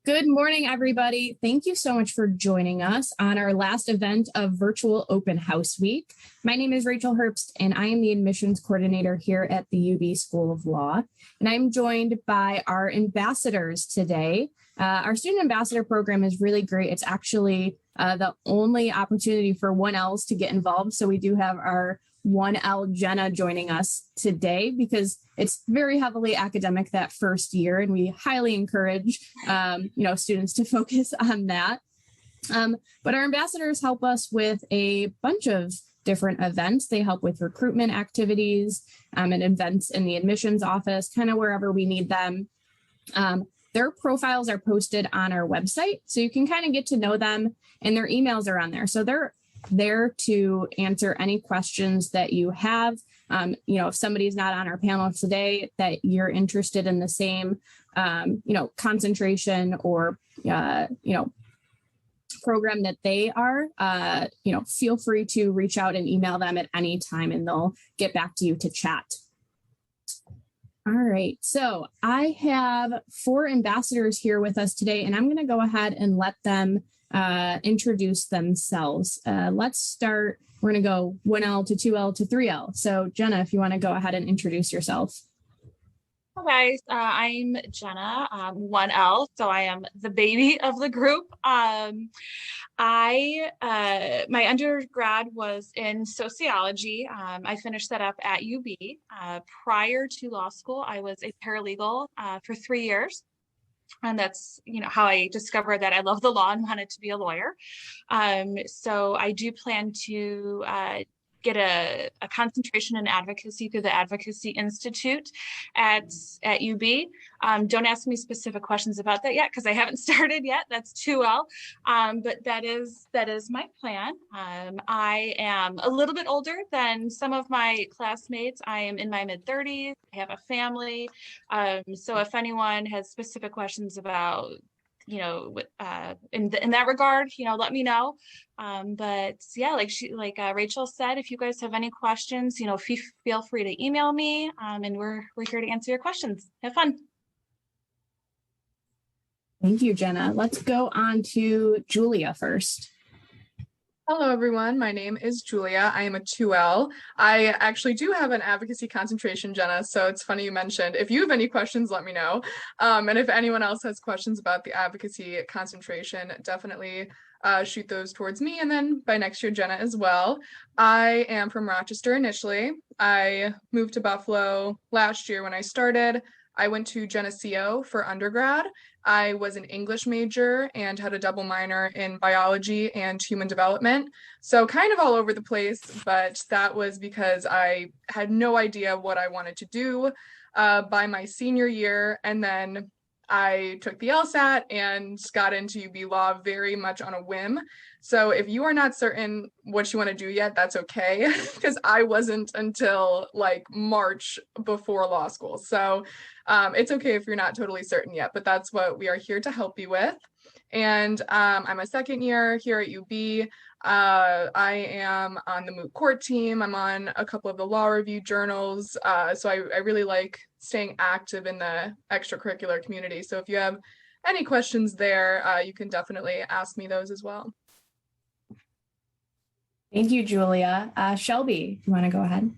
Good morning, everybody. Thank you so much for joining us on our last event of Virtual Open House Week. My name is Rachel Herbst, and I am the admissions coordinator here at the UB School of Law. And I'm joined by our ambassadors today. Our student ambassador program is really great. It's actually the only opportunity for 1Ls to get involved. So we do have our 1L Jenna joining us today because it's very heavily academic that first year, and we highly encourage students to focus on that. But our ambassadors help us with a bunch of different events. They help with recruitment activities and events in the admissions office, kind of wherever we need them. Their profiles are posted on our website, so you can kind of get to know them, and their emails are on there. So they're there to answer any questions that you have. If somebody's not on our panel today that you're interested in the same, concentration or, program that they are, feel free to reach out and email them at any time and they'll get back to you to chat. All right, so I have 4 ambassadors here with us today, and I'm going to go ahead and let them introduce themselves. Let's start. We're going to go 1L to 2L to 3L. So Jenna, if you want to go ahead and introduce yourself. Hi guys, I'm Jenna, 1L, so I am the baby of the group. My undergrad was in sociology. I finished that up at UB. Prior to law school, I was a paralegal for 3 years. And that's, how I discovered that I love the law and wanted to be a lawyer. So I do plan to get a concentration in advocacy through the Advocacy Institute at UB. Don't ask me specific questions about that yet because I haven't started yet. That's 2L, but that is my plan. I am a little bit older than some of my classmates. I am in my mid-30s. I have a family. So if anyone has specific questions about in that regard, let me know. But yeah, like Rachel said, if you guys have any questions, feel free to email me, and we're here to answer your questions. Have fun. Thank you, Jenna. Let's go on to Julia first. Hello, everyone. My name is Julia. I am a 2L. I actually do have an advocacy concentration, Jenna, so it's funny you mentioned. If you have any questions, let me know. And if anyone else has questions about the advocacy concentration, definitely shoot those towards me, and then by next year, Jenna as well. I am from Rochester initially. I moved to Buffalo last year when I started. I went to Geneseo for undergrad. I was an English major and had a double minor in biology and human development. So kind of all over the place, but that was because I had no idea what I wanted to do by my senior year. And then I took the LSAT and got into UB Law very much on a whim. So if you are not certain what you want to do yet, that's okay, because I wasn't until like March before law school. So it's okay if you're not totally certain yet, but that's what we are here to help you with. And I'm a second year here at UB. I am on the moot court team. I'm on a couple of the law review journals. So I really like staying active in the extracurricular community. So if you have any questions there, you can definitely ask me those as well. Thank you, Julia. Shelby, you want to go ahead?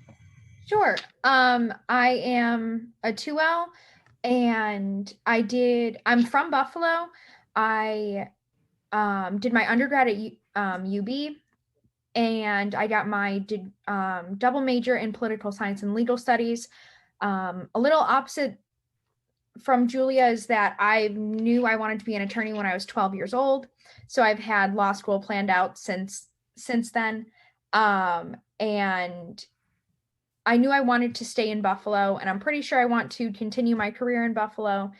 Sure. I am a 2L and I'm from Buffalo. I did my undergrad at UB, and I got my double major in political science and legal studies. A little opposite from Julia is that I knew I wanted to be an attorney when I was 12 years old. So I've had law school planned out since then. And I knew I wanted to stay in Buffalo, and I'm pretty sure I want to continue my career in Buffalo,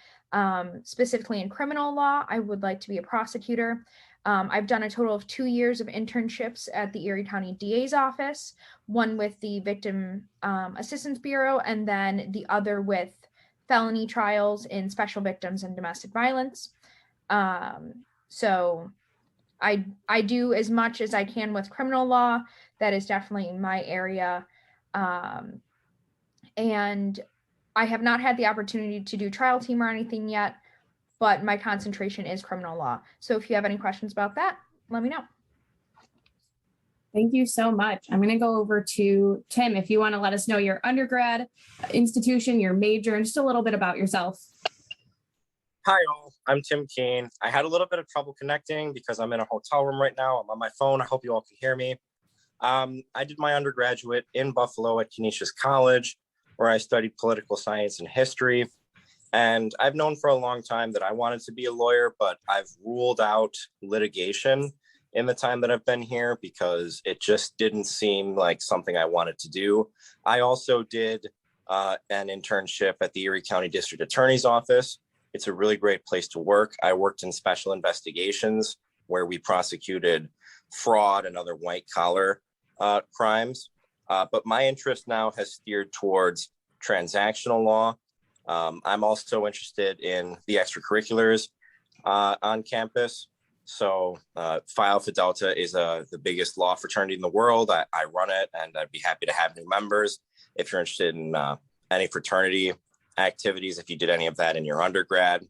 specifically in criminal law. I would like to be a prosecutor. I've done a total of 2 years of internships at the Erie County DA's office, one with the Victim Assistance Bureau, and then the other with felony trials in special victims and domestic violence. So I do as much as I can with criminal law. That is definitely my area. And I have not had the opportunity to do trial team or anything yet, but my concentration is criminal law. So if you have any questions about that, let me know. Thank you so much. I'm going to go over to Tim, if you want to let us know your undergrad institution, your major, and just a little bit about yourself. Hi all, I'm Tim Keene. I had a little bit of trouble connecting because I'm in a hotel room right now. I'm on my phone. I hope you all can hear me. I did my undergraduate in Buffalo at Canisius College, where I studied political science and history. And I've known for a long time that I wanted to be a lawyer, but I've ruled out litigation in the time that I've been here because it just didn't seem like something I wanted to do. I also did an internship at the Erie County District Attorney's Office. It's a really great place to work. I worked in special investigations where we prosecuted fraud and other white collar crimes. But my interest now has steered towards transactional law. I'm also interested in the extracurriculars on campus. So Phi Alpha Delta is the biggest law fraternity in the world. I run it, and I'd be happy to have new members. If you're interested in any fraternity activities, if you did any of that in your undergrad.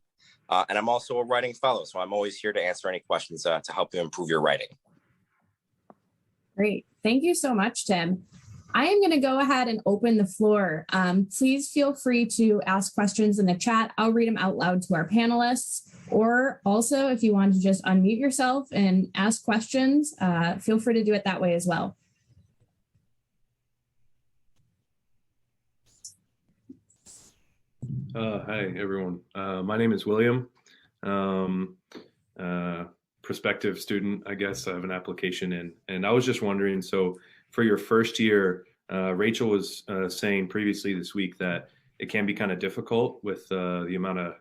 And I'm also a writing fellow, so I'm always here to answer any questions to help you improve your writing. Great. Thank you so much, Tim. I am going to go ahead and open the floor. Please feel free to ask questions in the chat. I'll read them out loud to our panelists. Or also, if you want to just unmute yourself and ask questions, feel free to do it that way as well. Hi, everyone. My name is William. Prospective student, I guess. I have an application in. And I was just wondering, so for your first year, Rachel was saying previously this week that it can be kind of difficult with the amount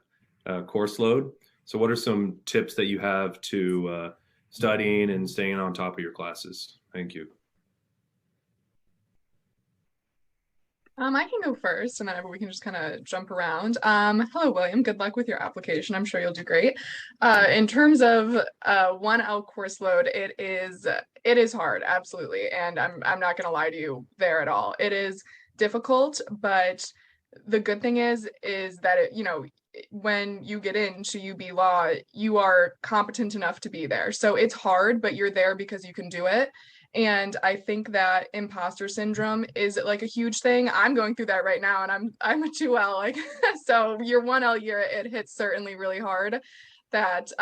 of course load. So what are some tips that you have to studying and staying on top of your classes? Thank you. I can go first, and then we can just kind of jump around. Hello, William. Good luck with your application. I'm sure you'll do great. In terms of 1L course load, it is hard, absolutely, and I'm not going to lie to you there at all. It is difficult, but the good thing is that when you get into UB Law, you are competent enough to be there. So it's hard, but you're there because you can do it. And I think that imposter syndrome is like a huge thing. I'm going through that right now, and I'm a 2L, like so your 1L year, it hits certainly really hard. That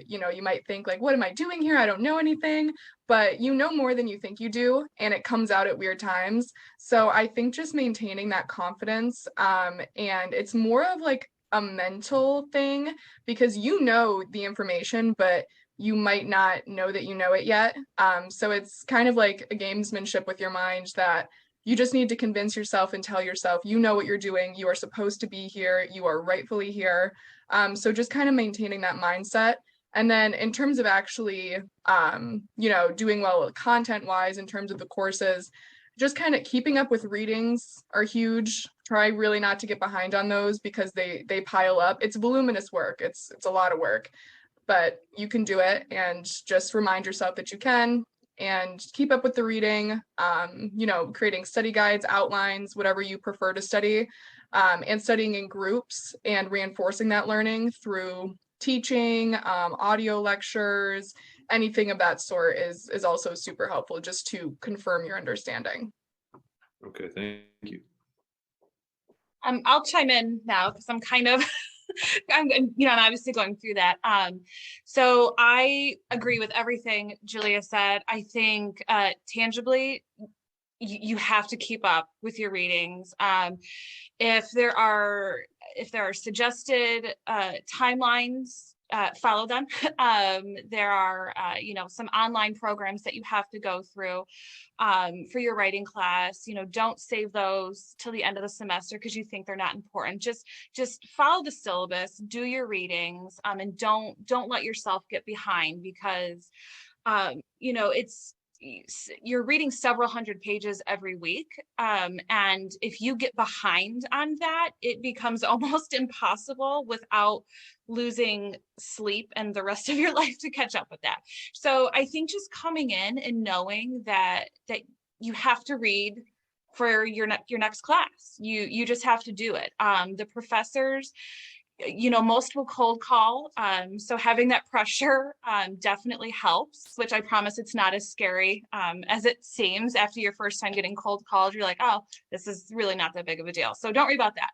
you might think like, what am I doing here? I don't know anything, but you know more than you think you do, and it comes out at weird times. So I think just maintaining that confidence, and it's more of like a mental thing because you know the information, but you might not know that you know it yet. So it's kind of like a gamesmanship with your mind that you just need to convince yourself and tell yourself, you know what you're doing. You are supposed to be here. You are rightfully here. So just kind of maintaining that mindset. And then in terms of actually, doing well content wise, in terms of the courses, just kind of keeping up with readings are huge. Try really not to get behind on those because they pile up. It's voluminous work. It's a lot of work. But you can do it, and just remind yourself that you can, and keep up with the reading, creating study guides, outlines, whatever you prefer to study, and studying in groups and reinforcing that learning through teaching, audio lectures, anything of that sort is also super helpful just to confirm your understanding. Okay, thank you. I'll chime in now because I'm kind of I'm obviously going through that. So I agree with everything Julia said. I think tangibly, you have to keep up with your readings. If there are suggested timelines, follow them. There are, some online programs that you have to go through for your writing class. Don't save those till the end of the semester because you think they're not important. Just follow the syllabus, do your readings, and don't let yourself get behind because, you're reading several hundred pages every week. And if you get behind on that, it becomes almost impossible without losing sleep and the rest of your life to catch up with that. So I think just coming in and knowing that you have to read for your next class, you just have to do it. The professors most will cold call. So having that pressure definitely helps, which I promise it's not as scary as it seems. After your first time getting cold called, you're like, oh, this is really not that big of a deal. So don't worry about that.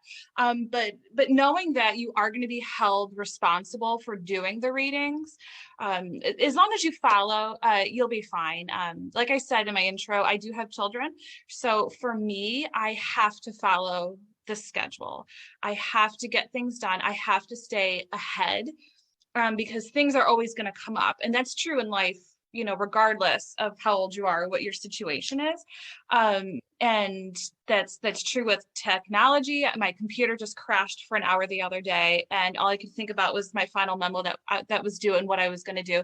But knowing that you are going to be held responsible for doing the readings, as long as you follow, you'll be fine. Like I said in my intro, I do have children. So for me, I have to follow the schedule. I have to get things done. I have to stay ahead because things are always going to come up. And that's true in life, regardless of how old you are, what your situation is. And that's true with technology. My computer just crashed for an hour the other day, and all I could think about was my final memo that was due and what I was going to do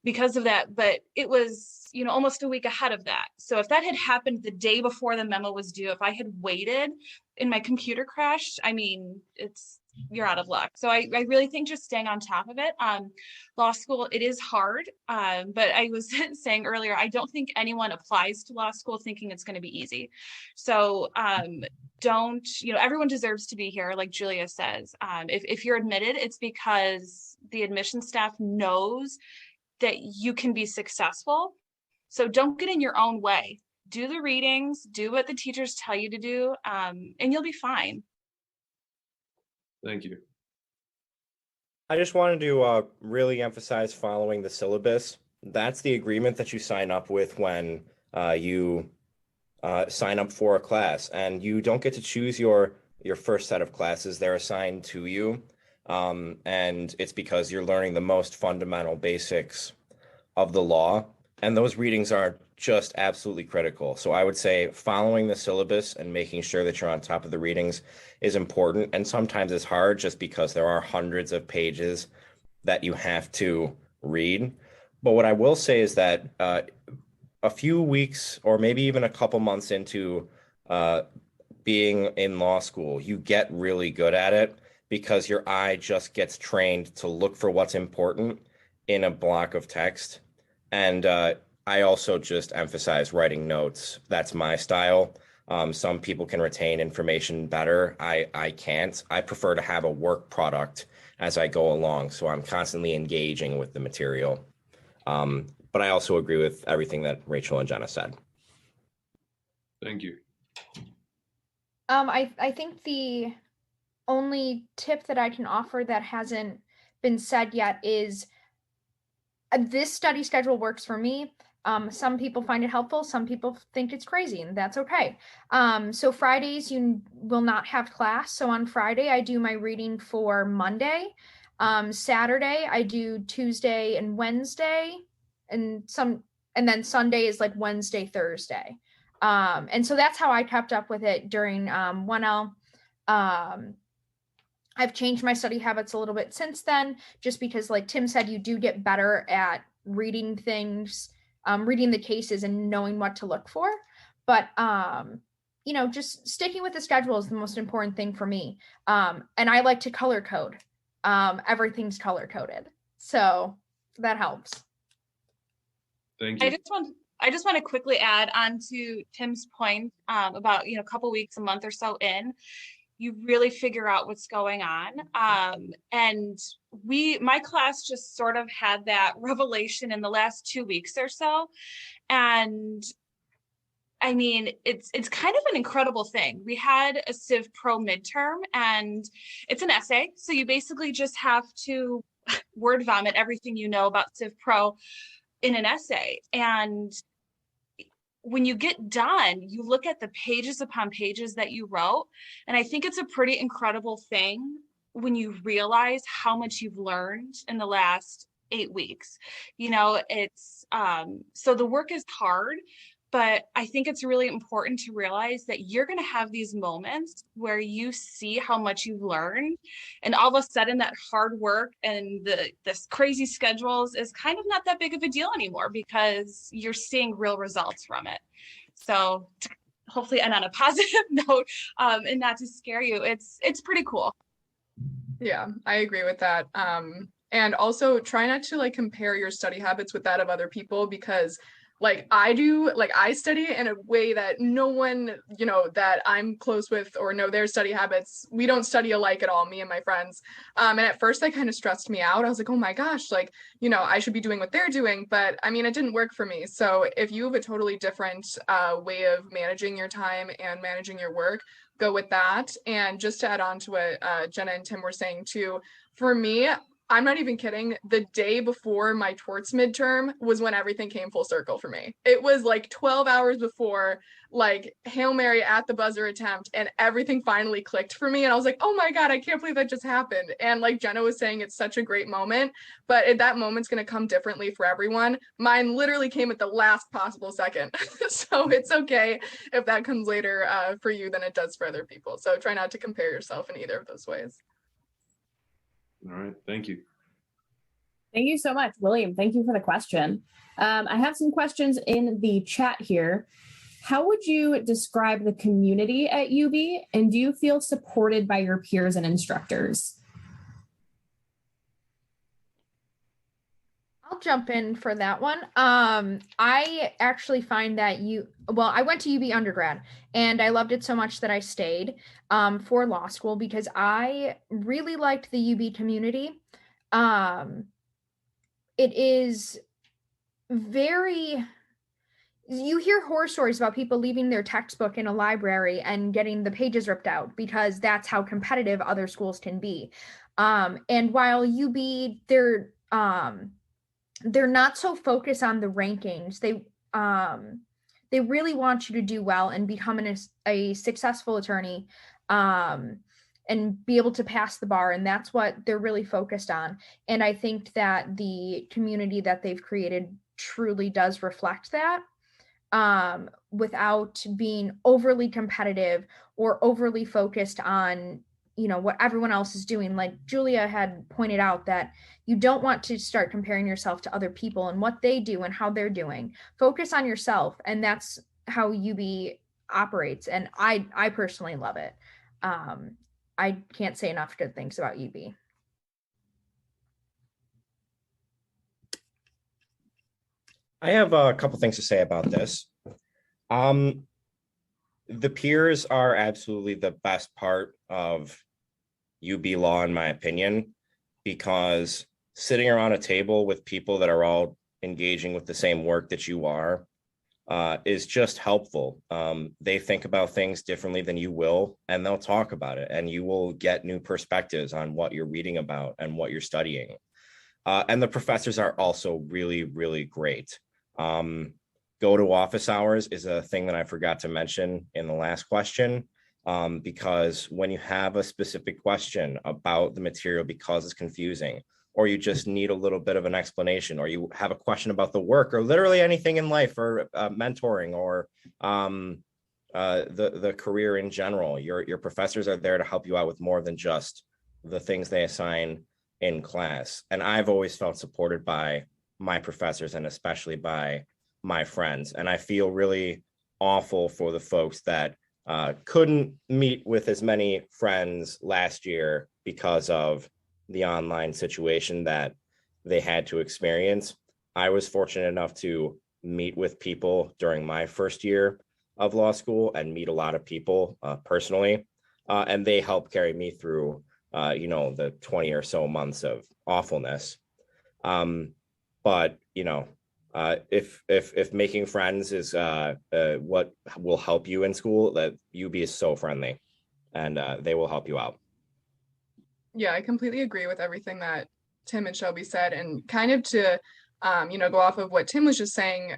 because of that. But it was, almost a week ahead of that. So if that had happened the day before the memo was due, if I had waited and my computer crashed, you're out of luck. So I really think just staying on top of it. Law school, it is hard. But I was saying earlier, I don't think anyone applies to law school thinking it's going to be easy. So everyone deserves to be here. Like Julia says, if you're admitted, it's because the admission staff knows that you can be successful. So don't get in your own way. Do the readings, do what the teachers tell you to do, and you'll be fine. Thank you. I just wanted to really emphasize following the syllabus. That's the agreement that you sign up with when you sign up for a class, and you don't get to choose your first set of classes. They're assigned to you, and it's because you're learning the most fundamental basics of the law, and those readings are just absolutely critical. So I would say following the syllabus and making sure that you're on top of the readings is important. And sometimes it's hard just because there are hundreds of pages that you have to read. But what I will say is that a few weeks or maybe even a couple months into being in law school, you get really good at it because your eye just gets trained to look for what's important in a block of text. And I also just emphasize writing notes. That's my style. Some people can retain information better. I can't. I prefer to have a work product as I go along. So I'm constantly engaging with the material. But I also agree with everything that Rachel and Jenna said. Thank you. I think the only tip that I can offer that hasn't been said yet is this study schedule works for me. Some people find it helpful. Some people think it's crazy, and that's okay. So Fridays, you will not have class. So on Friday, I do my reading for Monday. Saturday, I do Tuesday and Wednesday, and then Sunday is like Wednesday, Thursday. And so that's how I kept up with it during 1L. I've changed my study habits a little bit since then, just because, like Tim said, you do get better at reading things, reading the cases and knowing what to look for. But, just sticking with the schedule is the most important thing for me. And I like to color code. Everything's color coded. So that helps. Thank you. I just want to quickly add on to Tim's point about, a couple weeks, a month or so in, you really figure out what's going on. And my class just sort of had that revelation in the last 2 weeks or so. And I mean, it's kind of an incredible thing. We had a Civ Pro midterm, and it's an essay. So you basically just have to word vomit everything you know about Civ Pro in an essay. And when you get done, you look at the pages upon pages that you wrote. And I think it's a pretty incredible thing when you realize how much you've learned in the last 8 weeks. It's so the work is hard, but I think it's really important to realize that you're going to have these moments where you see how much you've learned, and all of a sudden that hard work and this crazy schedules is kind of not that big of a deal anymore because you're seeing real results from it. So hopefully, and on a positive note, and not to scare you, it's pretty cool. Yeah, I agree with that. And also try not to compare your study habits with that of other people, because Like I study in a way that no one, that I'm close with or know their study habits. We don't study alike at all, me and my friends. And at first that kind of stressed me out. I was like, oh my gosh, like, I should be doing what they're doing. But I mean, it didn't work for me. So if you have a totally different way of managing your time and managing your work, go with that. And just to add on to what Jenna and Tim were saying too, for me, I'm not even kidding. The day before my torts midterm was when everything came full circle for me. It was like 12 hours before, like Hail Mary at the buzzer attempt, and everything finally clicked for me. And I was like, oh my God, I can't believe that just happened. And like Jenna was saying, it's such a great moment, but that moment's going to come differently for everyone. Mine literally came at the last possible second. So it's okay if that comes later for you than it does for other people. So try not to compare yourself in either of those ways. All right. Thank you. Thank you so much, William. Thank you for the question. I have some questions in the chat here. How would you describe the community at UB, and do you feel supported by your peers and instructors? I'll jump in for that one. I actually find that I went to UB undergrad and I loved it so much that I stayed for law school because I really liked the UB community. It is you hear horror stories about people leaving their textbook in a library and getting the pages ripped out because that's how competitive other schools can be. And while UB, they're not so focused on the rankings. They really want you to do well and become a successful attorney and be able to pass the bar. And that's what they're really focused on. And I think that the community that they've created truly does reflect that without being overly competitive or overly focused on what everyone else is doing. Like Julia had pointed out, that you don't want to start comparing yourself to other people and what they do and how they're doing. Focus on yourself. And that's how UB operates. And I personally love it. I can't say enough good things about UB. I have a couple things to say about this. The peers are absolutely the best part of UB Law, in my opinion, because sitting around a table with people that are all engaging with the same work that you are is just helpful. They think about things differently than you will, and they'll talk about it, and you will get new perspectives on what you're reading about and what you're studying. And the professors are also really, really great. Go to office hours is a thing that I forgot to mention in the last question, because when you have a specific question about the material because it's confusing, or you just need a little bit of an explanation, or you have a question about the work, or literally anything in life, or mentoring, or the career in general, your professors are there to help you out with more than just the things they assign in class. And I've always felt supported by my professors, and especially by my friends. And I feel really awful for the folks that couldn't meet with as many friends last year because of the online situation that they had to experience. I was fortunate enough to meet with people during my first year of law school and meet a lot of people personally. And they helped carry me through, the 20 or so months of awfulness. But, if making friends is what will help you in school, that UB is so friendly, and they will help you out. Yeah, I completely agree with everything that Tim and Shelby said. And kind of to, go off of what Tim was just saying,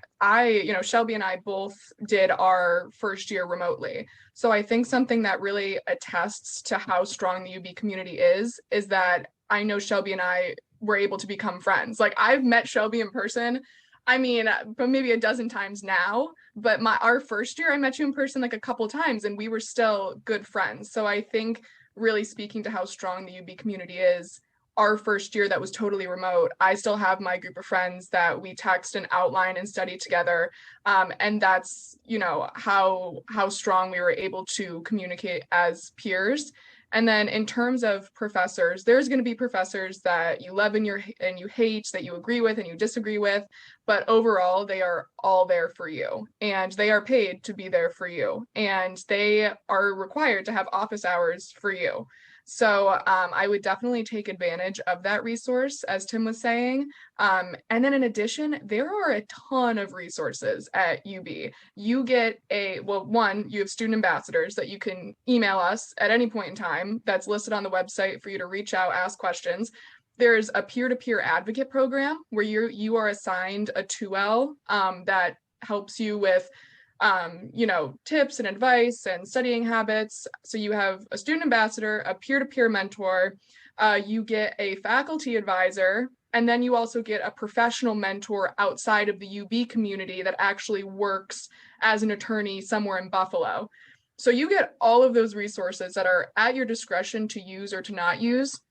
Shelby and I both did our first year remotely. So I think something that really attests to how strong the UB community is that I know Shelby and I were able to become friends. Like, I've met Shelby in person, but maybe a dozen times now, but our first year, I met you in person like a couple times, and we were still good friends. So I think, really speaking to how strong the UB community is, our first year that was totally remote, I still have my group of friends that we text and outline and study together. And that's, how strong we were able to communicate as peers. And then in terms of professors, there's going to be professors that you love and you hate, that you agree with and you disagree with, but overall they are all there for you, and they are paid to be there for you, and they are required to have office hours for you. So I would definitely take advantage of that resource, as Tim was saying. And then in addition, there are a ton of resources at UB. You get one, you have student ambassadors that you can email us at any point in time. That's listed on the website for you to reach out, ask questions. There's a peer-to-peer advocate program where you are assigned a 2L that helps you with tips and advice and studying habits. So you have a student ambassador, a peer-to-peer mentor, you get a faculty advisor, and then you also get a professional mentor outside of the UB community that actually works as an attorney somewhere in Buffalo. So you get all of those resources that are at your discretion to use or to not use.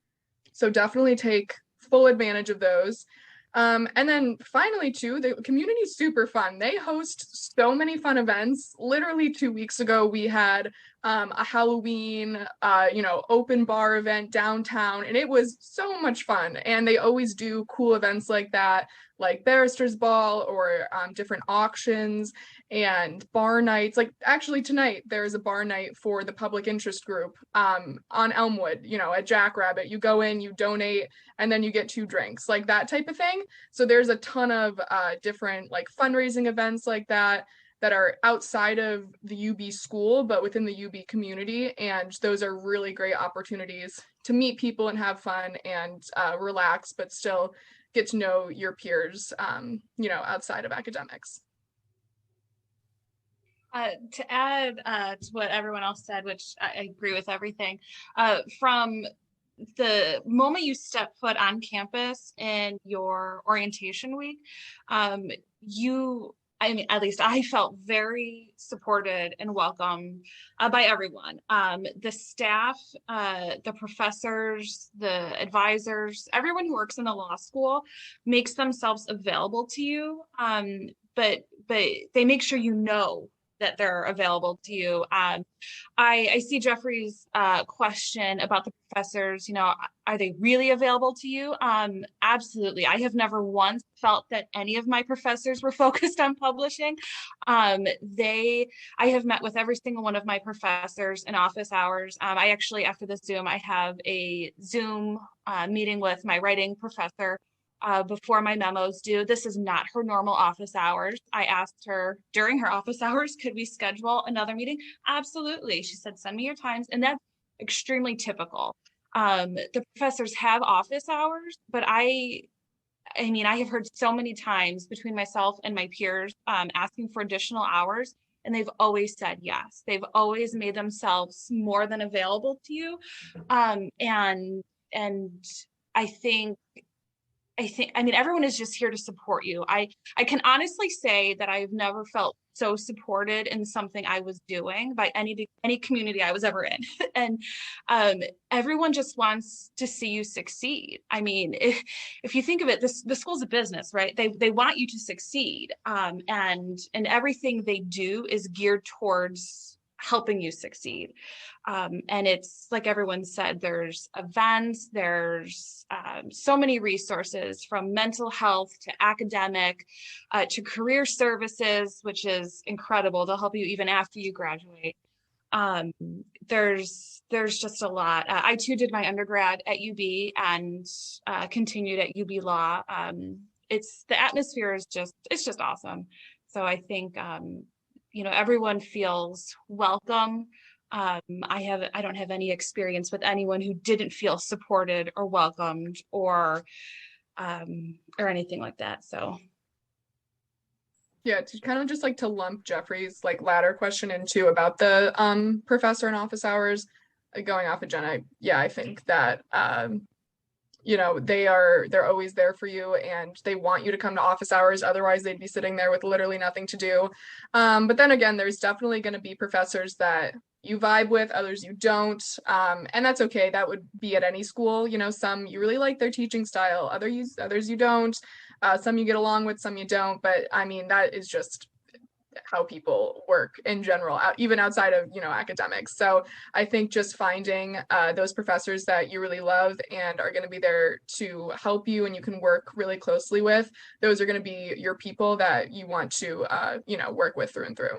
So definitely take full advantage of those. And then finally, too, the community is super fun. They host so many fun events. Literally 2 weeks ago, we had a Halloween, open bar event downtown, and it was so much fun. And they always do cool events like that, like Barrister's Ball or different auctions and bar nights. Like actually tonight, there's a bar night for the public interest group on Elmwood, at Jackrabbit. You go in, you donate, and then you get 2 drinks, like that type of thing. So there's a ton of different like fundraising events like that are outside of the UB school, but within the UB community. And those are really great opportunities to meet people and have fun and relax, but still get to know your peers, outside of academics. To add to what everyone else said, which I agree with everything, from the moment you step foot on campus in your orientation week, at least I felt very supported and welcomed by everyone. The staff, the professors, the advisors, everyone who works in the law school makes themselves available to you, but they make sure you know that they're available to you. I see Jeffrey's question about the professors, are they really available to you? Absolutely. I have never once felt that any of my professors were focused on publishing. I have met with every single one of my professors in office hours. I actually, after this Zoom, I have a Zoom meeting with my writing professor before my memos due. This is not her normal office hours. I asked her during her office hours, could we schedule another meeting? Absolutely. She said, send me your times. And that's extremely typical. The professors have office hours, but I have heard so many times between myself and my peers asking for additional hours, and they've always said yes. They've always made themselves more than available to you. And I think everyone is just here to support you. I can honestly say that I've never felt so supported in something I was doing by any community I was ever in. And everyone just wants to see you succeed. If you think of it, the school's a business, right? They want you to succeed. And everything they do is geared towards helping you succeed. And it's like everyone said, there's events, there's so many resources, from mental health to academic to career services, which is incredible. They'll help you even after you graduate. There's just a lot. I too did my undergrad at UB and continued at UB Law. The atmosphere is just awesome. So I think everyone feels welcome. I don't have any experience with anyone who didn't feel supported or welcomed or anything like that. So yeah, to kind of just like to lump Jeffrey's like latter question into about the professor and office hours, going off of Jenna, I think that they're always there for you, and they want you to come to office hours. Otherwise they'd be sitting there with literally nothing to do. But then again, there's definitely going to be professors that you vibe with, others you don't. And that's okay. That would be at any school. Some you really like their teaching style, others you don't. Some you get along with, some you don't. But that is just how people work in general, even outside of, academics. So I think just finding those professors that you really love and are going to be there to help you and you can work really closely with, those are going to be your people that you want to, work with through and through.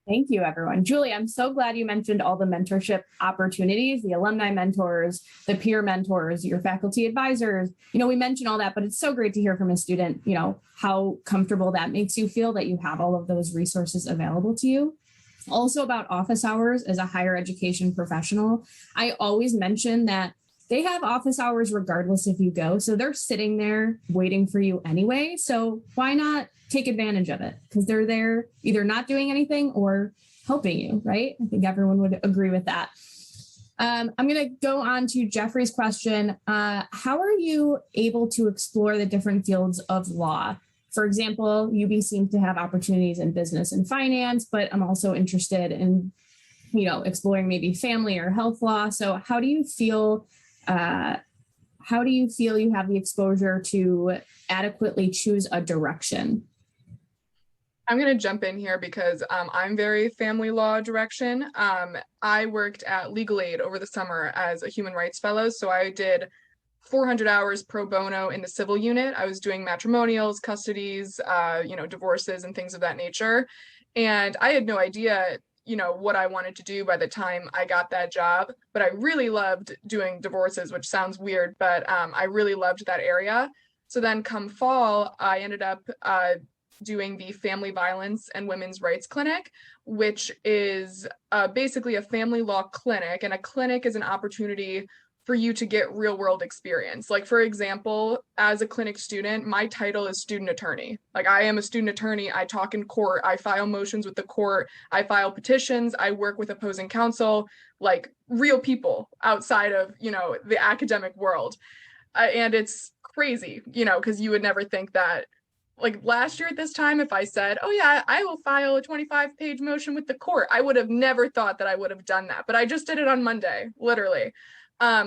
Thank you, everyone. Julie, I'm so glad you mentioned all the mentorship opportunities, the alumni mentors, the peer mentors, your faculty advisors. We mentioned all that, but it's so great to hear from a student, how comfortable that makes you feel that you have all of those resources available to you. Also about office hours as a higher education professional, I always mention that they have office hours regardless if you go. So they're sitting there waiting for you anyway. So why not take advantage of it? Because they're there either not doing anything or helping you, right? I think everyone would agree with that. I'm going to go on to Jeffrey's question. How are you able to explore the different fields of law? For example, UB seems to have opportunities in business and finance, but I'm also interested in, exploring maybe family or health law. So how do you feel you have the exposure to adequately choose a direction? I'm going to jump in here because I'm very family law direction. I worked at Legal Aid over the summer as a human rights fellow. So I did 400 hours pro bono in the civil unit. I was doing matrimonials, custodies, divorces and things of that nature. And I had no idea what I wanted to do by the time I got that job, but I really loved doing divorces, which sounds weird, but I really loved that area. So then come fall, I ended up doing the Family Violence and Women's Rights Clinic, which is basically a family law clinic. And a clinic is an opportunity for you to get real world experience. Like, for example, as a clinic student, my title is student attorney. Like, I am a student attorney. I talk in court. I file motions with the court. I file petitions. I work with opposing counsel, like real people outside of, the academic world. And it's crazy, because you would never think that. Like last year at this time, if I said, oh yeah, I will file a 25-page motion with the court, I would have never thought that I would have done that. But I just did it on Monday, literally.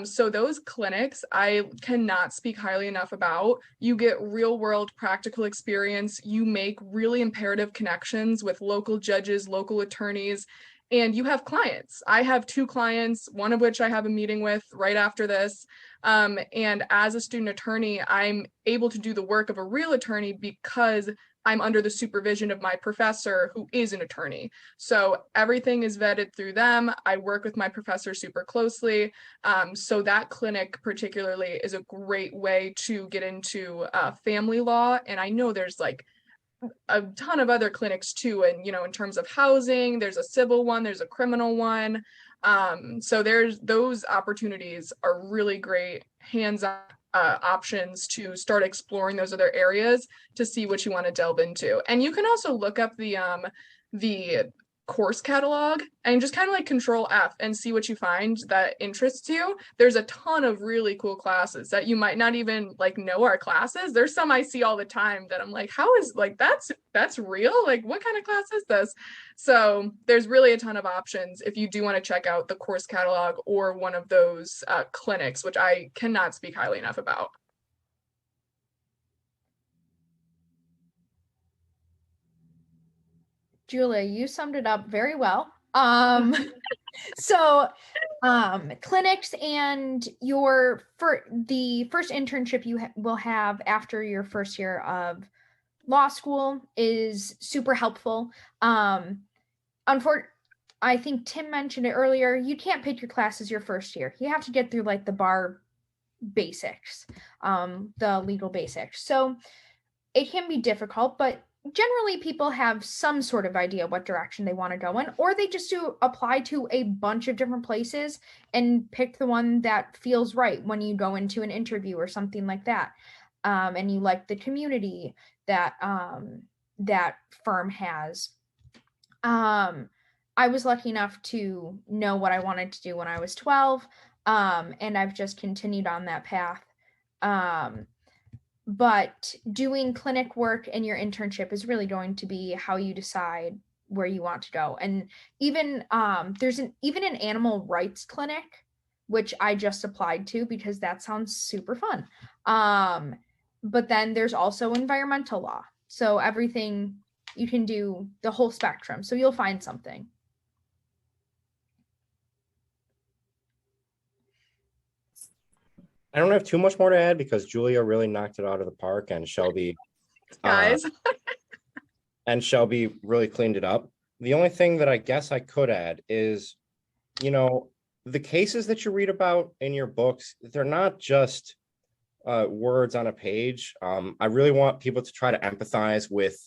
So those clinics, I cannot speak highly enough about. You get real world practical experience. You make really imperative connections with local judges, local attorneys, and you have clients. I have 2 clients, one of which I have a meeting with right after this. And as a student attorney, I'm able to do the work of a real attorney because I'm under the supervision of my professor who is an attorney. So everything is vetted through them. I work with my professor super closely. So that clinic particularly is a great way to get into family law. And I know there's like a ton of other clinics too. And, in terms of housing, there's a civil one, there's a criminal one. So there's those opportunities are really great hands-on options to start exploring those other areas to see what you want to delve into. And you can also look up the course catalog and just kind of like Control F and see what you find that interests you. There's a ton of really cool classes that you might not even like know are classes. There's some I see all the time that I'm like, how is like that's real? Like, what kind of class is this? So there's really a ton of options if you do want to check out the course catalog or one of those clinics, which I cannot speak highly enough about. Julia, you summed it up very well. Clinics and the first internship you will have after your first year of law school is super helpful. I think Tim mentioned it earlier. You can't pick your classes your first year. You have to get through like the bar basics, the legal basics. So it can be difficult, but generally people have some sort of idea what direction they want to go in, or they just do apply to a bunch of different places and pick the one that feels right when you go into an interview or something like that. And you like the community that that firm has. I was lucky enough to know what I wanted to do when I was 12, and I've just continued on that path. But doing clinic work in your internship is really going to be how you decide where you want to go. And even there's an animal rights clinic, which I just applied to because that sounds super fun. But then there's also environmental law. So everything, you can do the whole spectrum. So you'll find something. I don't have too much more to add because Julia really knocked it out of the park, and Shelby Guys, really cleaned it up. The only thing that I guess I could add is, the cases that you read about in your books, they're not just words on a page. I really want people to try to empathize with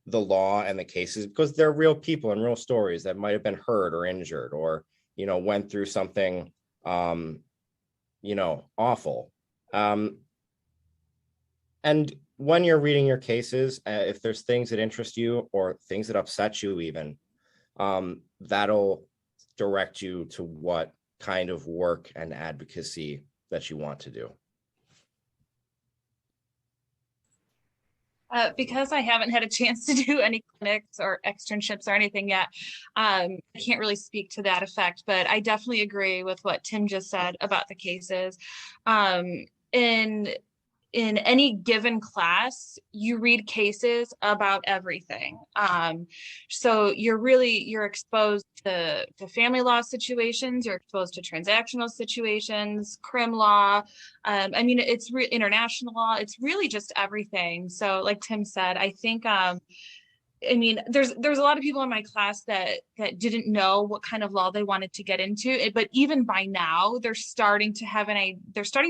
the law and the cases, because they're real people and real stories that might have been hurt or injured, or went through something awful. And when you're reading your cases, if there's things that interest you or things that upset you even, that'll direct you to what kind of work and advocacy that you want to do. Because I haven't had a chance to do any clinics or externships or anything yet, I can't really speak to that effect, but I definitely agree with what Tim just said about the cases. In any given class, you read cases about everything. So you're exposed to family law situations, you're exposed to transactional situations, crim law. It's international law. It's really just everything. So like Tim said, I think, there's a lot of people in my class that didn't know what kind of law they wanted to get into, but even by now they're starting to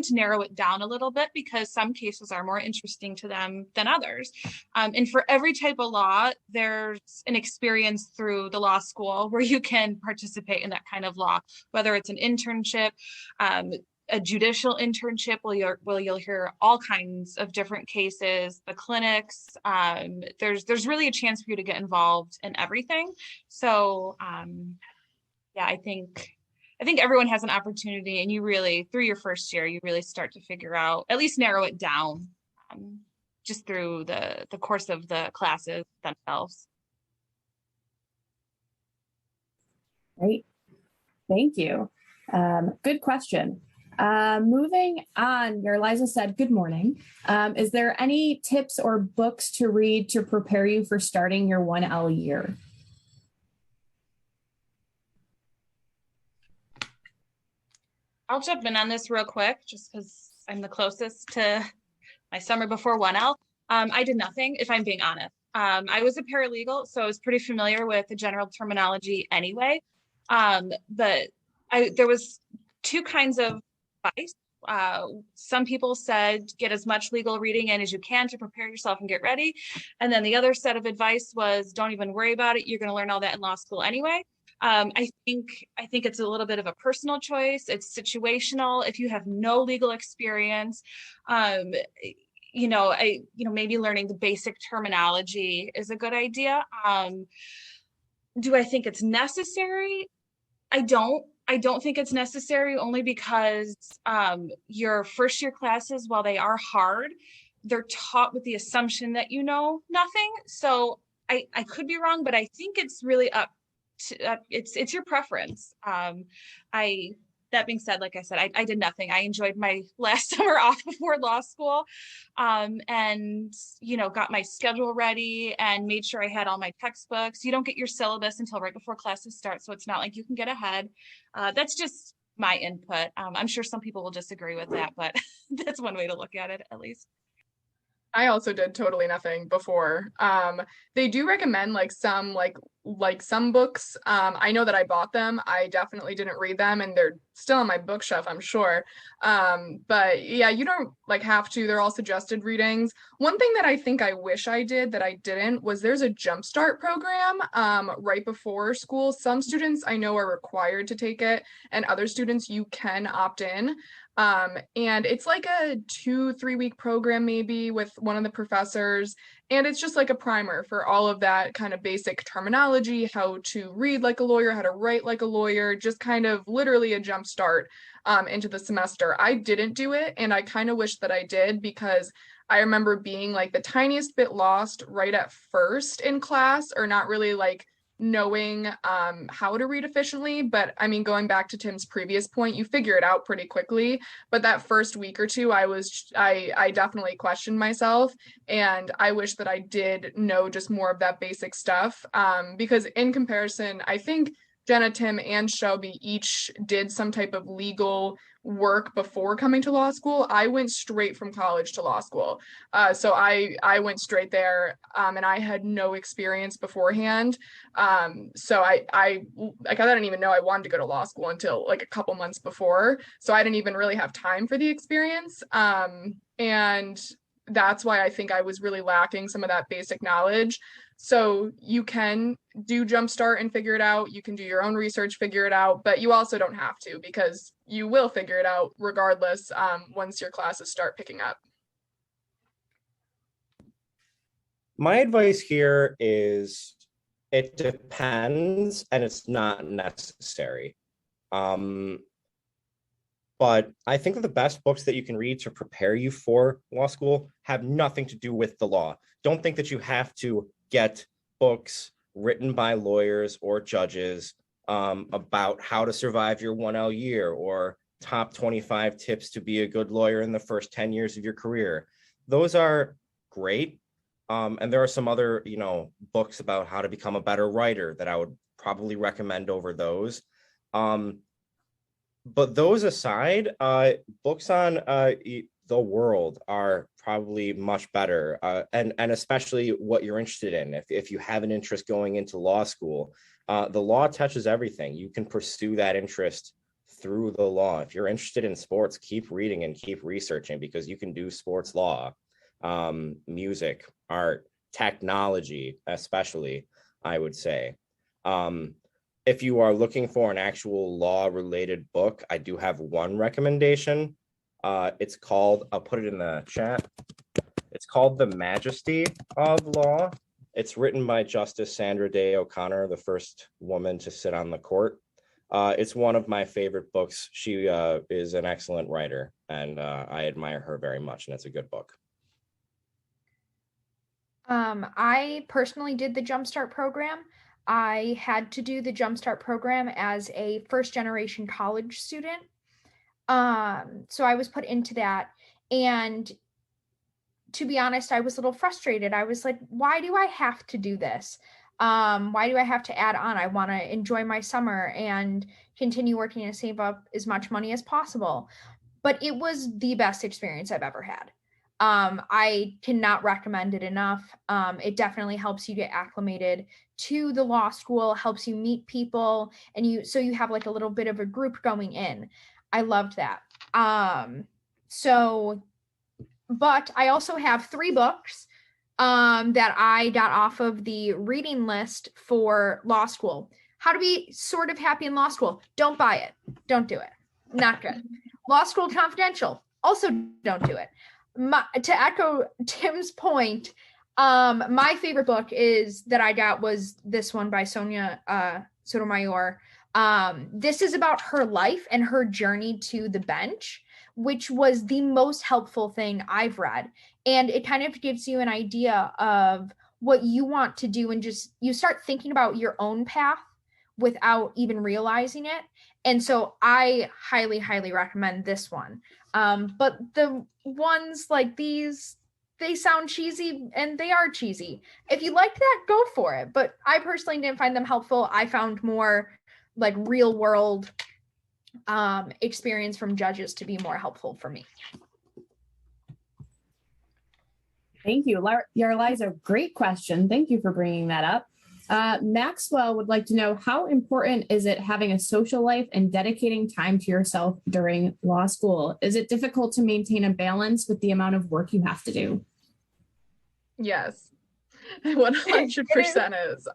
narrow it down a little bit, because some cases are more interesting to them than others. And for every type of law, there's an experience through the law school where you can participate in that kind of law, whether it's an internship, a judicial internship where you'll hear all kinds of different cases, the clinics. There's really a chance for you to get involved in everything. So I think everyone has an opportunity, and you really, through your first year, you really start to figure out, at least narrow it down, just through the course of the classes themselves. Great. Thank you. Good question. Moving on, your Liza said, good morning. Is there any tips or books to read to prepare you for starting your 1L year? I'll jump in on this real quick, just because I'm the closest to my summer before 1L. I did nothing, if I'm being honest. I was a paralegal, so I was pretty familiar with the general terminology anyway. But there was two kinds of advice. Some people said, get as much legal reading in as you can to prepare yourself and get ready. And then the other set of advice was, don't even worry about it. You're going to learn all that in law school anyway. I think it's a little bit of a personal choice. It's situational. If you have no legal experience, maybe learning the basic terminology is a good idea. Do I think it's necessary? I don't think it's necessary, only because your first year classes, while they are hard, they're taught with the assumption that you know nothing. So I could be wrong, but I think it's really up to it's your preference. That being said, like I said, I did nothing. I enjoyed my last summer off before law school, and got my schedule ready and made sure I had all my textbooks. You don't get your syllabus until right before classes start, so it's not like you can get ahead. That's just my input. I'm sure some people will disagree with that, but that's one way to look at it, at least. I also did totally nothing before. They do recommend some books. I know that I bought them. I definitely didn't read them, and they're still on my bookshelf, I'm sure. But yeah, you don't have to. They're all suggested readings. One thing that I think I wish I did that I didn't was there's a Jumpstart program right before school. Some students I know are required to take it, and other students you can opt in. And it's like a 2-3 week program maybe with one of the professors, and it's just like a primer for all of that kind of basic terminology, how to read like a lawyer, how to write like a lawyer, just kind of literally a jump start into the semester. I didn't do it, and I kind of wish that I did, because I remember being like the tiniest bit lost right at first in class, or not really knowing how to read efficiently. But I mean, going back to Tim's previous point, you figure it out pretty quickly. But that first week or two, I definitely questioned myself, and I wish that I did know just more of that basic stuff. Because in comparison, I think Jenna, Tim, and Shelby each did some type of legal work before coming to law school. I went straight from college to law school. So I went straight there, and I had no experience beforehand. So I didn't even know I wanted to go to law school until like a couple months before. So I didn't even really have time for the experience. And that's why I think I was really lacking some of that basic knowledge. So you can do Jumpstart and figure it out. You can do your own research, figure it out, but you also don't have to, because you will figure it out regardless once your classes start picking up. My advice here is it depends and it's not necessary. But I think that the best books that you can read to prepare you for law school have nothing to do with the law. Don't think that you have to get books written by lawyers or judges about how to survive your 1L year or top 25 tips to be a good lawyer in the first 10 years of your career. Those are great. And there are some other, books about how to become a better writer that I would probably recommend over those. But those aside, books on the world are probably much better, and especially what you're interested in. If you have an interest going into law school, the law touches everything. You can pursue that interest through the law. If you're interested in sports, keep reading and keep researching, because you can do sports law, music, art, technology, especially, I would say. If you are looking for an actual law-related book, I do have one recommendation. It's called, I'll put it in the chat. It's called The Majesty of Law. It's written by Justice Sandra Day O'Connor, the first woman to sit on the court. It's one of my favorite books. She is an excellent writer, and I admire her very much, and it's a good book. I personally did the Jumpstart program. I had to do the Jumpstart program as a first-generation college student. So I was put into that. And to be honest, I was a little frustrated. I was like, why do I have to do this? Why do I have to add on? I want to enjoy my summer and continue working to save up as much money as possible. But it was the best experience I've ever had. I cannot recommend it enough. It definitely helps you get acclimated to the law school, helps you meet people, and you have like a little bit of a group going in. I loved that. But I also have 3 books that I got off of the reading list for law school. How to Be Sort of Happy in Law School. Don't buy it. Don't do it. Not good. Law School Confidential. Also don't do it. To echo Tim's point, my favorite book that I got was this one by Sonia Sotomayor. This is about her life and her journey to the bench, which was the most helpful thing I've read. And it kind of gives you an idea of what you want to do, and just you start thinking about your own path without even realizing it. And so I highly, highly recommend this one. But the ones like these, they sound cheesy, and they are cheesy. If you like that, go for it. But I personally didn't find them helpful. I found more like real world experience from judges to be more helpful for me. Thank you. Yarliza, great question. Thank you for bringing that up. Maxwell would like to know, how important is it having a social life and dedicating time to yourself during law school? Is it difficult to maintain a balance with the amount of work you have to do? Yes, 100% is.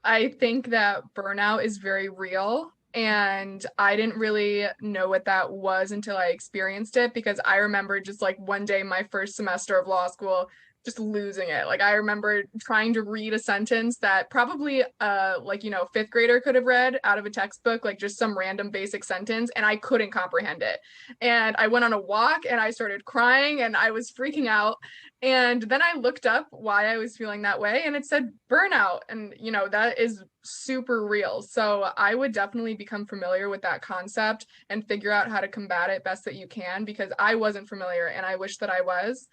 I think that burnout is very real, and I didn't really know what that was until I experienced it, because I remember just like one day my first semester of law school just losing it. Like I remember trying to read a sentence that probably like, you know, fifth grader could have read out of a textbook, like just some random basic sentence, and I couldn't comprehend it. And I went on a walk and I started crying and I was freaking out. And then I looked up why I was feeling that way and it said burnout. And, you know, that is super real. So I would definitely become familiar with that concept and figure out how to combat it best that you can, because I wasn't familiar and I wish that I was.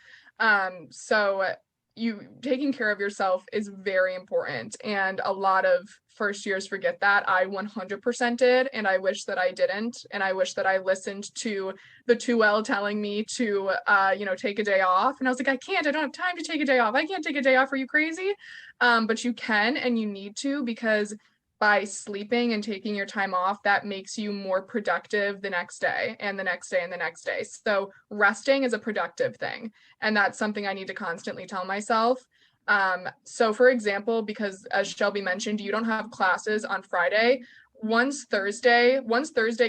So you taking care of yourself is very important. And a lot of first years forget that. I 100% did. And I wish that I didn't. And I wish that I listened to the 2L telling me to, you know, take a day off. And I was like, I can't, I don't have time to take a day off. I can't take a day off. Are you crazy? But you can, and you need to, because by sleeping and taking your time off, that makes you more productive the next day and the next day and the next day. So resting is a productive thing. And that's something I need to constantly tell myself. So for example, because as Shelby mentioned, you don't have classes on Friday. Once Thursday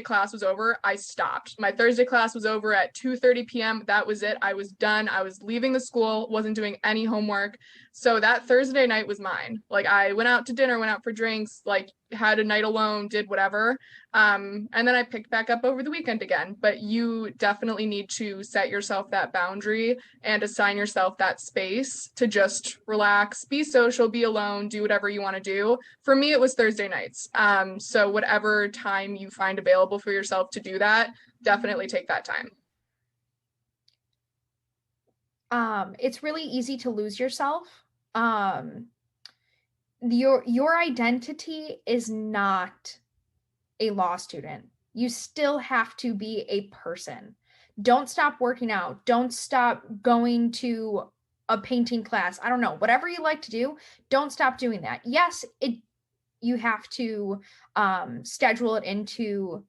class was over, I stopped. My Thursday class was over at 2:30 p.m. That was it. I was done. I was leaving the school, wasn't doing any homework. So that Thursday night was mine. Like I went out to dinner, went out for drinks, like had a night alone, did whatever. And then I picked back up over the weekend again. But you definitely need to set yourself that boundary and assign yourself that space to just relax, be social, be alone, do whatever you want to do. For me, it was Thursday nights. So whatever time you find available for yourself to do that, definitely take that time. It's really easy to lose yourself. Your identity is not a law student. You still have to be a person. Don't stop working out. Don't stop going to a painting class. I don't know, whatever you like to do, don't stop doing that. Yes, you have to schedule it into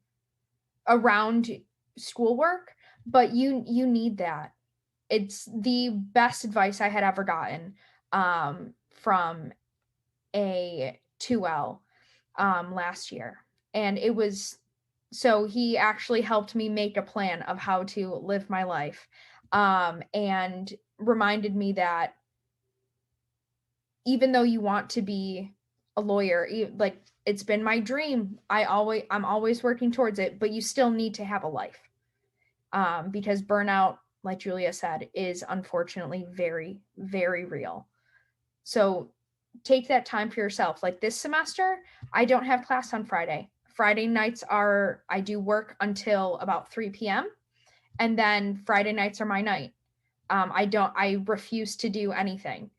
around schoolwork, but you need that. It's the best advice I had ever gotten from a 2L last year. And it was, so he actually helped me make a plan of how to live my life, and reminded me that even though you want to be a lawyer, like it's been my dream, I'm always working towards it, but you still need to have a life, because burnout, like Julia said, is unfortunately very, very real. So take that time for yourself. Like this semester, I don't have class on Friday. Friday nights I do work until about 3 p.m. And then Friday nights are my night. I refuse to do anything.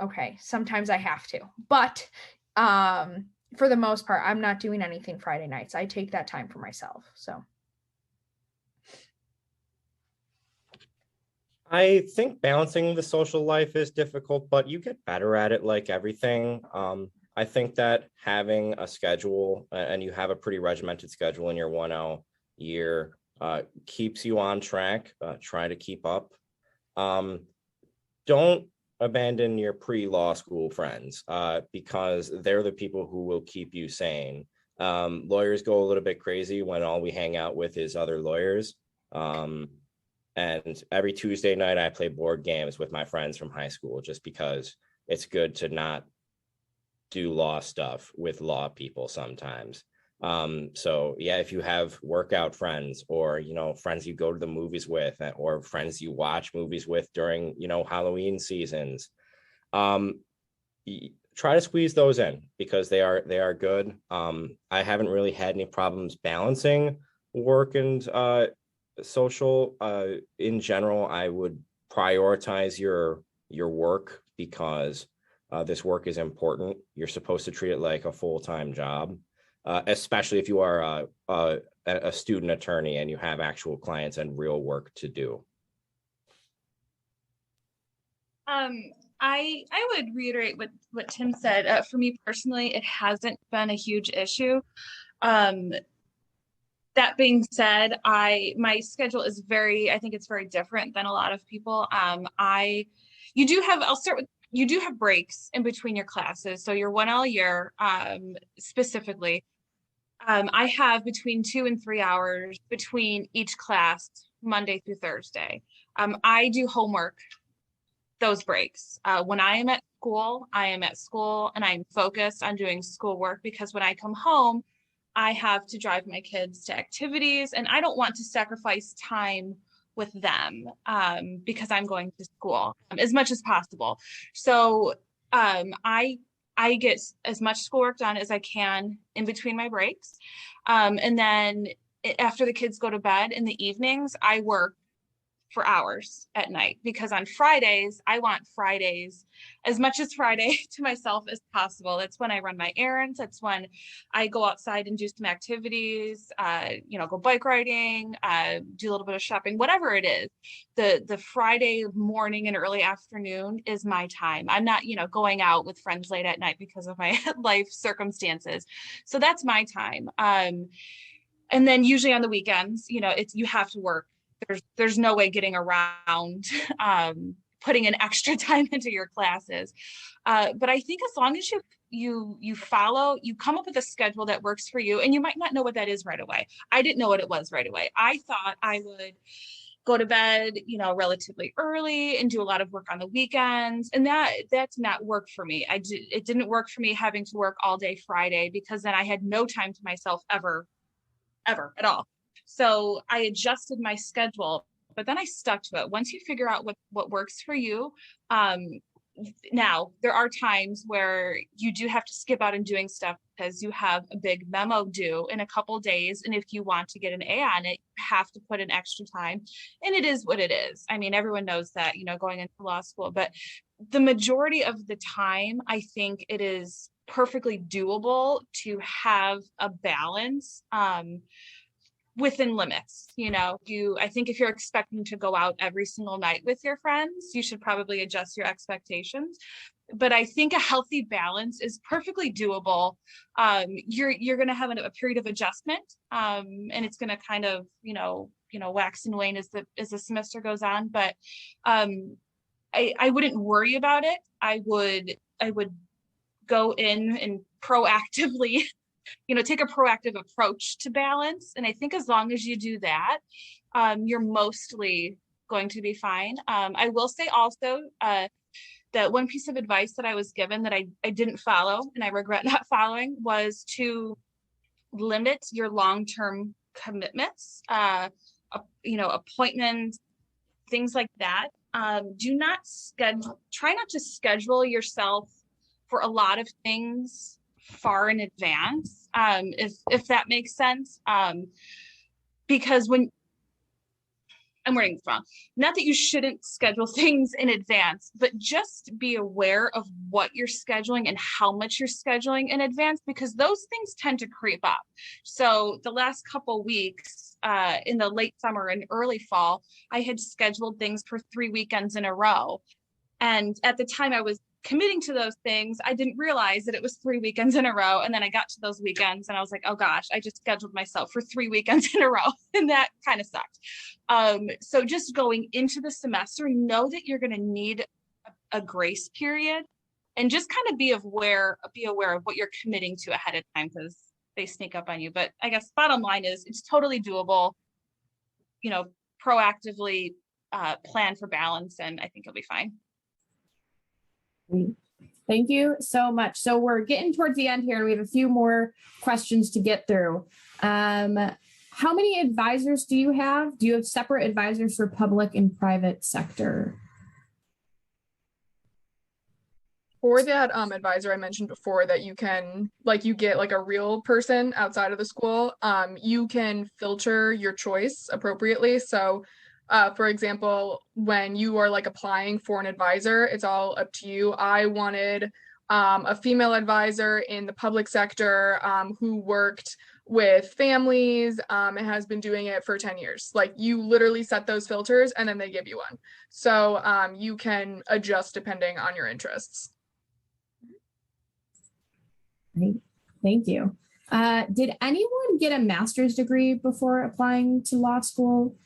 Okay, sometimes I have to, but for the most part, I'm not doing anything Friday nights. I take that time for myself. So I think balancing the social life is difficult, but you get better at it like everything. I think that having a schedule, and you have a pretty regimented schedule in your 1L year, keeps you on track. Try to keep up. Don't abandon your pre-law school friends, because they're the people who will keep you sane. Lawyers go a little bit crazy when all we hang out with is other lawyers. And every Tuesday night I play board games with my friends from high school, just because it's good to not do law stuff with law people sometimes. So yeah, if you have workout friends, or, you know, friends you go to the movies with, or friends you watch movies with during, you know, Halloween seasons, try to squeeze those in, because they are good. I haven't really had any problems balancing work and social. In general, I would prioritize your work, because this work is important. You're supposed to treat it like a full-time job, especially if you are a student attorney and you have actual clients and real work to do. I would reiterate what Tim said. For me personally, it hasn't been a huge issue. That being said, my schedule is I think it's very different than a lot of people. You do have breaks in between your classes. So your 1L year, specifically, I have between 2 and 3 hours between each class, Monday through Thursday. I do homework those breaks. When I am at school and I'm focused on doing schoolwork, because when I come home, I have to drive my kids to activities and I don't want to sacrifice time with them because I'm going to school as much as possible. So I get as much schoolwork done as I can in between my breaks. And then after the kids go to bed in the evenings, I work for hours at night, because on Fridays, I want Fridays, as much as Friday to myself as possible. That's when I run my errands. That's when I go outside and do some activities, go bike riding, do a little bit of shopping, whatever it is. The Friday morning and early afternoon is my time. I'm not, going out with friends late at night because of my life circumstances. So that's my time. And then usually on the weekends, you have to work. There's no way getting around putting in extra time into your classes. But I think as long as you come up with a schedule that works for you, and you might not know what that is right away. I didn't know what it was right away. I thought I would go to bed, relatively early and do a lot of work on the weekends. And that's not work for me. It didn't work for me having to work all day Friday, because then I had no time to myself ever at all. So I adjusted my schedule, but then I stuck to it. Once you figure out what works for you, now there are times where you do have to skip out and doing stuff because you have a big memo due in a couple days. And if you want to get an A on it, you have to put in extra time. And it is what it is. I mean, everyone knows that, going into law school, but the majority of the time, I think it is perfectly doable to have a balance. Within limits, I think if you're expecting to go out every single night with your friends, you should probably adjust your expectations. But I think a healthy balance is perfectly doable. You're going to have a period of adjustment, and it's going to kind of, wax and wane as the semester goes on. But I wouldn't worry about it. I would go in and proactively take a proactive approach to balance. And I think as long as you do that, you're mostly going to be fine. I will say also that one piece of advice that I was given that I didn't follow, and I regret not following, was to limit your long-term commitments, appointments, things like that. Try not to schedule yourself for a lot of things far in advance, if that makes sense. Because when I'm wording this wrong, not that you shouldn't schedule things in advance, but just be aware of what you're scheduling and how much you're scheduling in advance, because those things tend to creep up. So the last couple weeks in the late summer and early fall, I had scheduled things for 3 weekends in a row. And at the time I was committing to those things, I didn't realize that it was 3 weekends in a row. And then I got to those weekends and I was like, oh gosh, I just scheduled myself for 3 weekends in a row. And that kind of sucked. So just going into the semester, know that you're going to need a grace period, and just kind of be aware of what you're committing to ahead of time, because they sneak up on you. But I guess bottom line is it's totally doable, proactively plan for balance, and I think you'll be fine. Thank you so much. So we're getting towards the end here, and we have a few more questions to get through. How many advisors do you have? Do you have separate advisors for public and private sector? For that advisor I mentioned before, that you can, you get a real person outside of the school, you can filter your choice appropriately. So for example, when you are applying for an advisor, it's all up to you. I wanted a female advisor in the public sector who worked with families and has been doing it for 10 years. You literally set those filters and then they give you one. So you can adjust depending on your interests. Great. Thank you. Did anyone get a master's degree before applying to law school?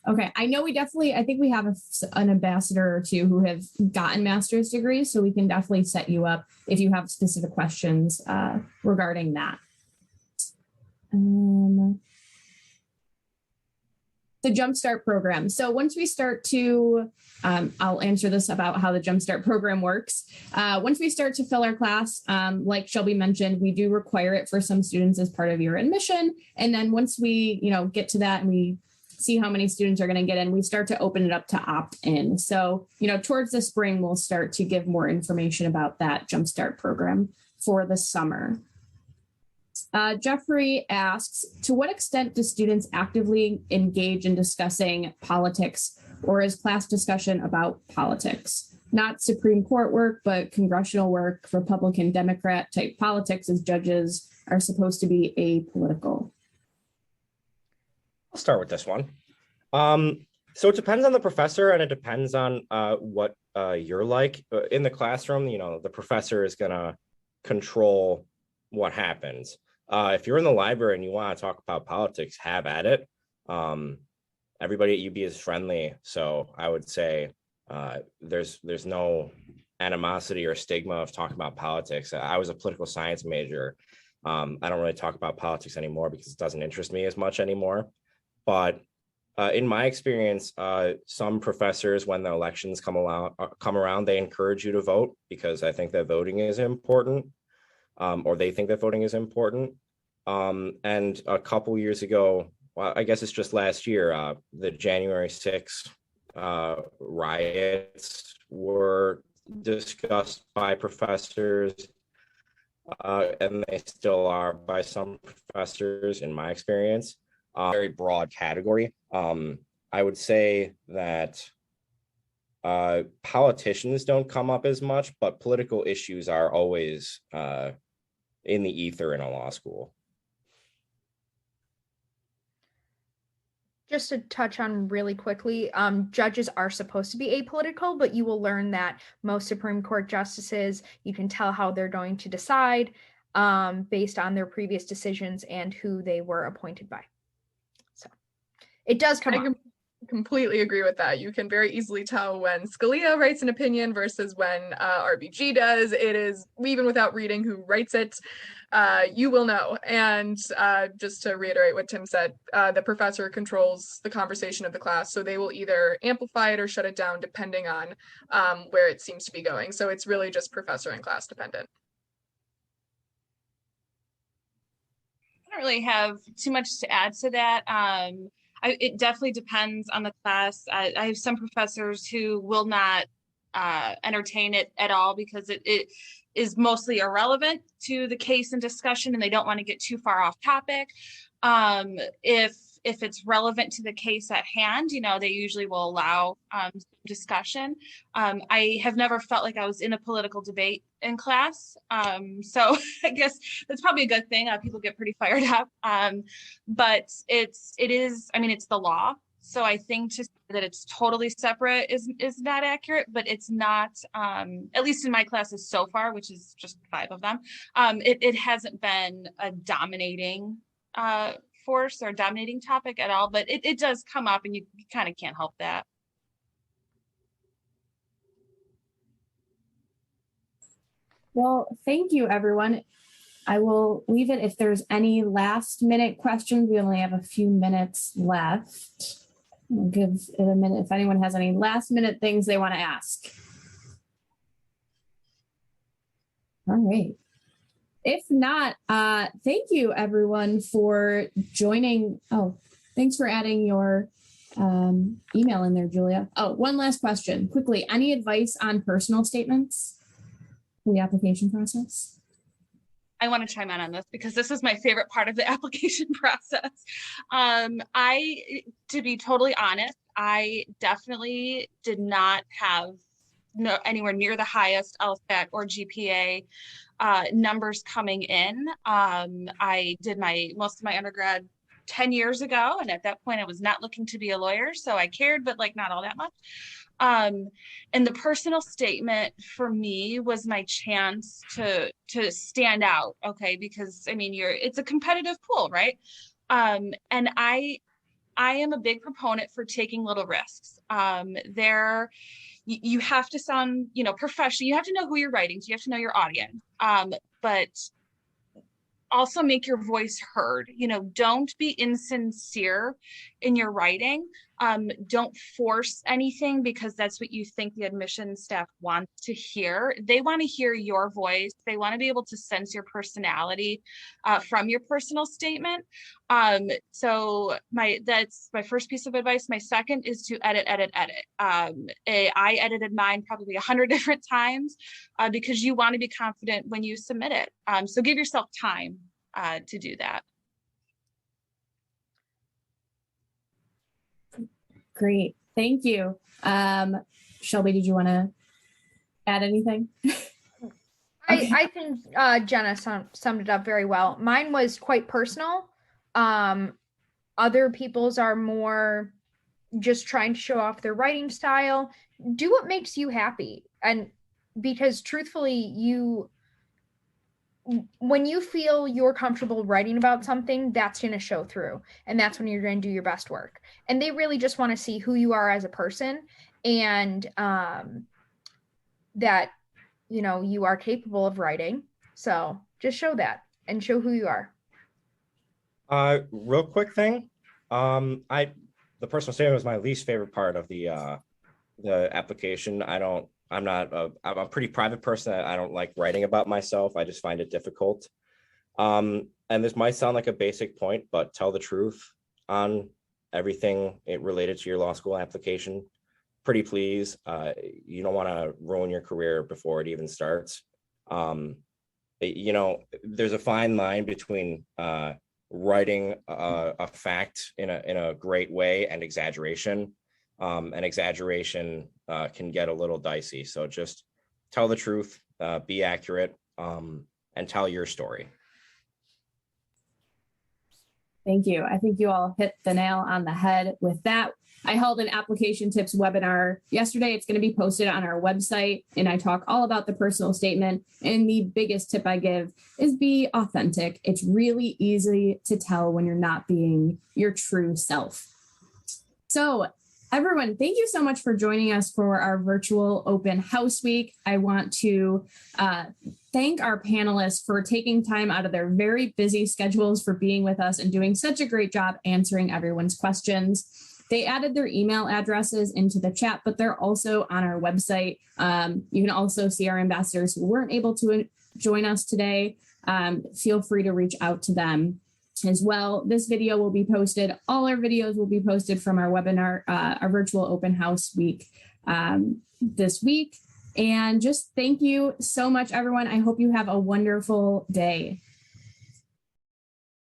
Okay, I know I think we have an ambassador or two who have gotten master's degrees, so we can definitely set you up if you have specific questions regarding that. So the Jumpstart program. So once we start to, I'll answer this about how the Jumpstart program works. Once we start to fill our class, like Shelby mentioned, we do require it for some students as part of your admission. And then once we, get to that and we see how many students are going to get in, we start to open it up to opt in. So, towards the spring, we'll start to give more information about that Jumpstart program for the summer. Jeffrey asks, to what extent do students actively engage in discussing politics, or is class discussion about politics? Not Supreme Court work, but congressional work, Republican, Democrat type politics, as judges are supposed to be apolitical. I'll start with this one. So it depends on the professor, and it depends on what you're like in the classroom. The professor is going to control what happens. If you're in the library and you want to talk about politics, have at it. Everybody at UB is friendly, so I would say there's no animosity or stigma of talking about politics. I was a political science major. I don't really talk about politics anymore because it doesn't interest me as much anymore. But in my experience, some professors, when the elections come around, they encourage you to vote because I think that voting is important. Or they think that voting is important. And a couple years ago, well, I guess it's just last year, the January 6th riots were discussed by professors, and they still are by some professors, in my experience. Very broad category. I would say that politicians don't come up as much, but political issues are always in the ether in a law school. Just to touch on really quickly, judges are supposed to be apolitical, but you will learn that most Supreme Court justices, you can tell how they're going to decide based on their previous decisions and who they were appointed by. So it does come up. Completely agree with that. You can very easily tell when Scalia writes an opinion versus when RBG does. It is, even without reading who writes it, you will know. And just to reiterate what Tim said, the professor controls the conversation of the class, so they will either amplify it or shut it down depending on where it seems to be going. So it's really just professor and class dependent. I don't really have too much to add to that. It definitely depends on the class. I have some professors who will not entertain it at all because it is mostly irrelevant to the case and discussion, and they don't want to get too far off topic. If it's relevant to the case at hand, they usually will allow discussion. I have never felt like I was in a political debate in class. So I guess that's probably a good thing. People get pretty fired up. But it is, it's the law. So I think to say that it's totally separate is not accurate, but it's not, at least in my classes so far, which is just 5 of them, it hasn't been a dominating force or dominating topic at all, but it does come up and you kind of can't help that. Well, thank you, everyone. I will leave it if there's any last minute questions. We only have a few minutes left. I'll give it a minute if anyone has any last minute things they want to ask. All right. If not, thank you everyone for joining. Oh, thanks for adding your email in there, Julia. Oh, one last question quickly. Any advice on personal statements in the application process? I want to chime in on this because this is my favorite part of the application process. To be totally honest, I definitely did not have anywhere near the highest LSAT or GPA numbers coming in. I did most of my undergrad 10 years ago, and at that point I was not looking to be a lawyer, so I cared, but not all that much. And the personal statement for me was my chance to stand out, okay? Because it's a competitive pool, right? And I am a big proponent for taking little risks. You have to sound, professional. You have to know who you're writing to. You have to know your audience. But also make your voice heard. Don't be insincere in your writing. Don't force anything because that's what you think the admissions staff wants to hear. They want to hear your voice. They want to be able to sense your personality from your personal statement. That's my first piece of advice. My second is to edit. I edited mine probably 100 different times because you want to be confident when you submit it. So give yourself time to do that. Great. Thank you. Shelby, did you want to add anything? I think Jenna summed it up very well. Mine was quite personal. Other people's are more just trying to show off their writing style. Do what makes you happy. And because truthfully, when you feel you're comfortable writing about something, that's going to show through. And that's when you're going to do your best work. And they really just want to see who you are as a person, and that, you are capable of writing. So just show that and show who you are. Real quick thing. The personal statement was my least favorite part of the application. I'm a pretty private person. I don't like writing about myself. I just find it difficult. And this might sound like a basic point, but tell the truth on everything related to your law school application. Pretty please. You don't want to ruin your career before it even starts. There's a fine line between writing a fact in a great way and exaggeration. And exaggeration can get a little dicey. So just tell the truth, be accurate, and tell your story. Thank you. I think you all hit the nail on the head with that. I held an application tips webinar yesterday. It's going to be posted on our website, and I talk all about the personal statement. And the biggest tip I give is be authentic. It's really easy to tell when you're not being your true self. So everyone, thank you so much for joining us for our virtual open house week. I want to thank our panelists for taking time out of their very busy schedules for being with us and doing such a great job answering everyone's questions. They added their email addresses into the chat, but they're also on our website. You can also see our ambassadors who weren't able to join us today. Feel free to reach out to them as well. This video will be posted. All our videos will be posted from our webinar, our virtual open house week this week. And just thank you so much, everyone. I hope you have a wonderful day.